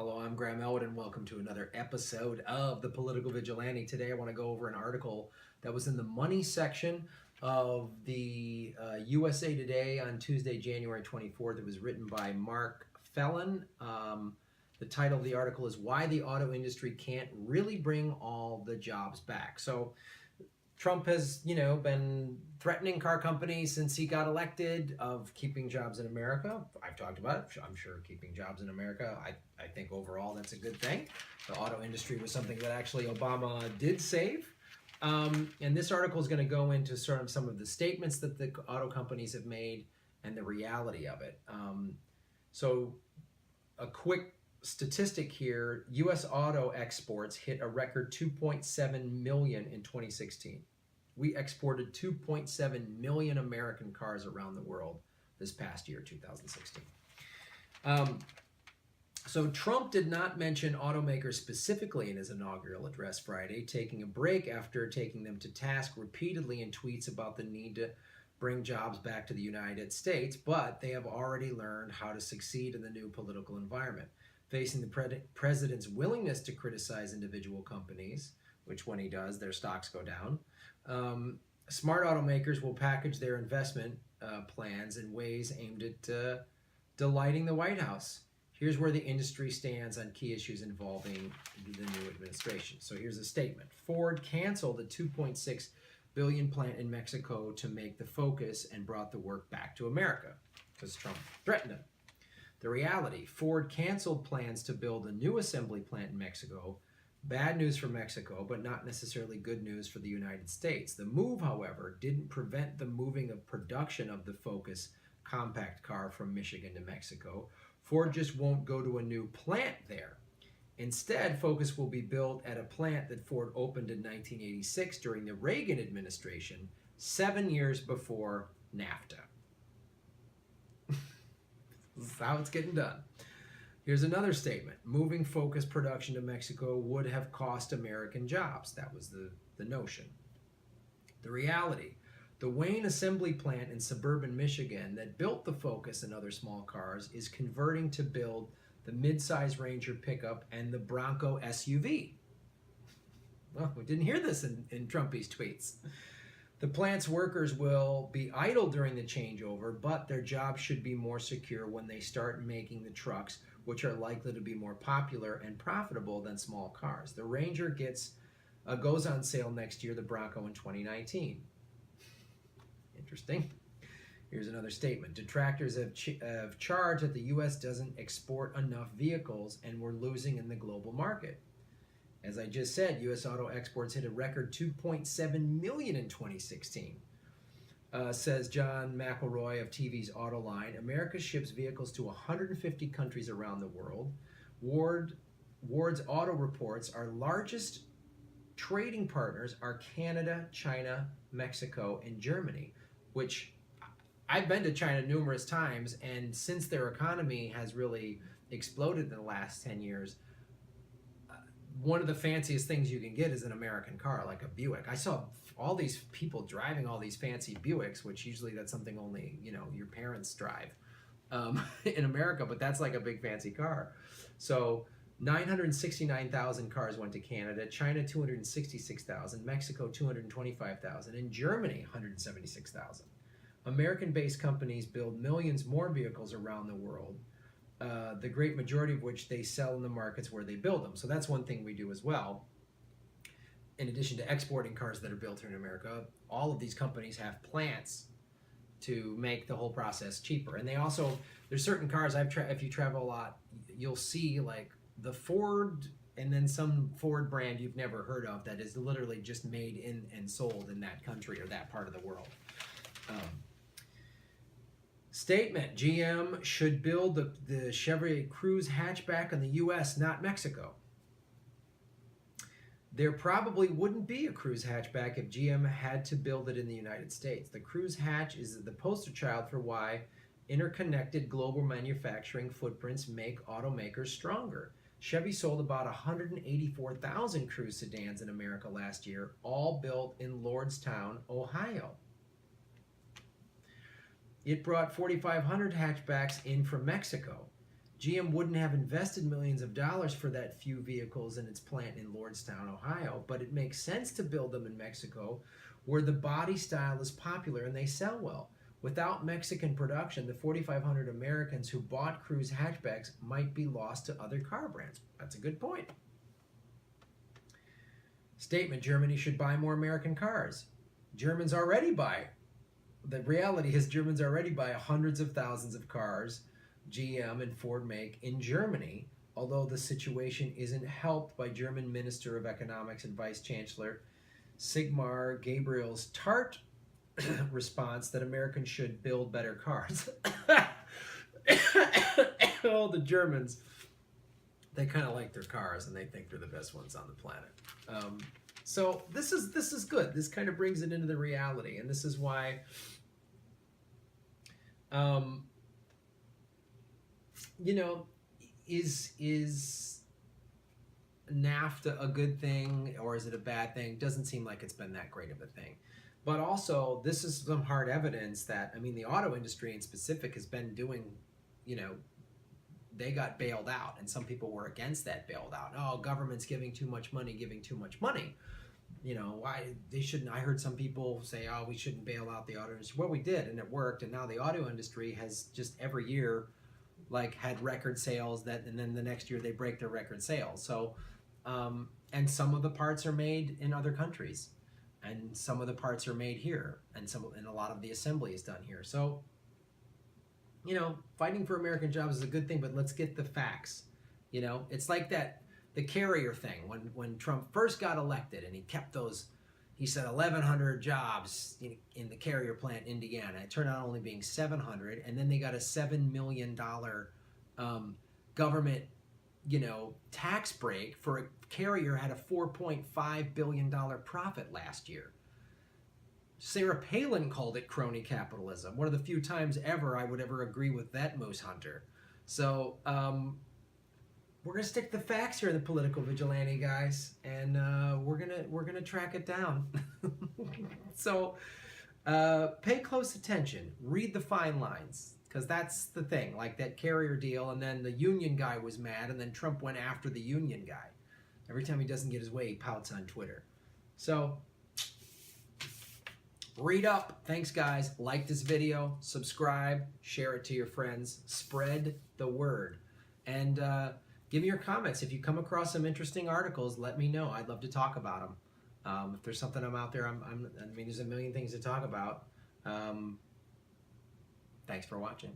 Hello, I'm Graham Elwood, and welcome to another episode of The Political Vigilante. Today, I want to go over an article that was in the money section of the USA Today on Tuesday, January 24th. It was written by Mark Felon. The title of the article is Why the Auto Industry Can't Really Bring All the Jobs Back. So, Trump has, been threatening car companies since he got elected of keeping jobs in America. I've talked about it. I'm sure keeping jobs in America, I think overall that's a good thing. The auto industry was something that actually Obama did save. And this article is going to go into sort of some of the statements that the auto companies have made and the reality of it. So a quick statistic here, U.S. auto exports hit a record 2.7 million in 2016. We exported 2.7 million American cars around the world this past year, 2016. So Trump did not mention automakers specifically in his inaugural address Friday, taking a break after taking them to task repeatedly in tweets about the need to bring jobs back to the United States, but they have already learned how to succeed in the new political environment. Facing the president's willingness to criticize individual companies, which when he does, their stocks go down, smart automakers will package their investment plans in ways aimed at delighting the White House. Here's where the industry stands on key issues involving the new administration. So here's a statement. Ford canceled the $2.6 billion plant in Mexico to make the focus and brought the work back to America because Trump threatened him. The reality, Ford canceled plans to build a new assembly plant in Mexico. Bad news for Mexico, but not necessarily good news for the United States. The move, however, didn't prevent the moving of production of the Focus compact car from Michigan to Mexico. Ford just won't go to a new plant there. Instead, Focus will be built at a plant that Ford opened in 1986 during the Reagan administration, 7 years before NAFTA. This is how it's getting done. Here's another statement. Moving Focus production to Mexico would have cost American jobs. That was the notion. The reality, the Wayne assembly plant in suburban Michigan that built the Focus and other small cars is converting to build the midsize Ranger pickup and the Bronco SUV. Well, we didn't hear this in Trumpy's tweets. The plant's workers will be idle during the changeover, but their jobs should be more secure when they start making the trucks, which are likely to be more popular and profitable than small cars. The Ranger goes on sale next year, the Bronco in 2019. Interesting. Here's another statement. Detractors have charged that the U.S. doesn't export enough vehicles and we're losing in the global market. As I just said, U.S. auto exports hit a record 2.7 million in 2016. Says John McElroy of TV's Autoline, America ships vehicles to 150 countries around the world. Ward's auto reports our largest trading partners are Canada, China, Mexico, and Germany, which I've been to China numerous times, and since their economy has really exploded in the last 10 years, one of the fanciest things you can get is an American car, like a Buick. I saw all these people driving all these fancy Buicks, which usually that's something only, your parents drive in America, but that's like a big fancy car. So 969,000 cars went to Canada, China 266,000, Mexico 225,000, and Germany 176,000. American-based companies build millions more vehicles around the world, the great majority of which they sell in the markets where they build them. So that's one thing we do as well. In addition to exporting cars that are built here in America, all of these companies have plants to make the whole process cheaper. And they also, there's certain cars, if you travel a lot, you'll see like the Ford and then some Ford brand you've never heard of that is literally just made in and sold in that country or that part of the world. Statement, GM should build the Chevrolet Cruze hatchback in the U.S., not Mexico. There probably wouldn't be a Cruze hatchback if GM had to build it in the United States. The Cruze hatch is the poster child for why interconnected global manufacturing footprints make automakers stronger. Chevy sold about 184,000 Cruze sedans in America last year, all built in Lordstown, Ohio. It brought 4,500 hatchbacks in from Mexico. GM wouldn't have invested millions of dollars for that few vehicles in its plant in Lordstown, Ohio, but it makes sense to build them in Mexico where the body style is popular and they sell well. Without Mexican production, the 4,500 Americans who bought Cruise hatchbacks might be lost to other car brands. That's a good point. Statement: Germany should buy more American cars. Germans already buy. The reality is Germans already buy hundreds of thousands of cars GM and Ford make in Germany, although the situation isn't helped by German Minister of Economics and Vice Chancellor Sigmar Gabriel's tart response that Americans should build better cars. Oh, the Germans, they kind of like their cars and they think they're the best ones on the planet. So this is good. This kind of brings it into the reality, and this is why you know, is NAFTA a good thing or is it a bad thing? Doesn't seem like it's been that great of a thing. But also, this is some hard evidence that, I mean, the auto industry in specific has been doing, you know, they got bailed out, and some people were against that bailed out. Oh, government's giving too much money, You know, why they shouldn't. I heard some people say, oh, we shouldn't bail out the auto industry. Well, we did, and it worked, and now the auto industry has just every year, like, had record sales, and then the next year they break their record sales. So, and some of the parts are made in other countries, and some of the parts are made here, and a lot of the assembly is done here. So, you know, fighting for American jobs is a good thing, but let's get the facts. You know, it's like the carrier thing when Trump first got elected, and he kept those. He said 1,100 jobs in the carrier plant in Indiana. It turned out only being 700, and then they got a $7 million government, you know, tax break for a carrier had a $4.5 billion profit last year. Sarah Palin called it crony capitalism. One of the few times ever I would ever agree with that moose hunter. So we're gonna stick to the facts here, the political vigilante guys, and we're gonna track it down. So pay close attention, read the fine lines, because that's the thing. Like that carrier deal, and then the union guy was mad, and then Trump went after the union guy. Every time he doesn't get his way, he pouts on Twitter. So read up. Thanks, guys. Like this video, subscribe, share it to your friends, spread the word, and give me your comments. If you come across some interesting articles, let me know. I'd love to talk about them. If there's something I'm out there, I mean, there's a million things to talk about. Thanks for watching.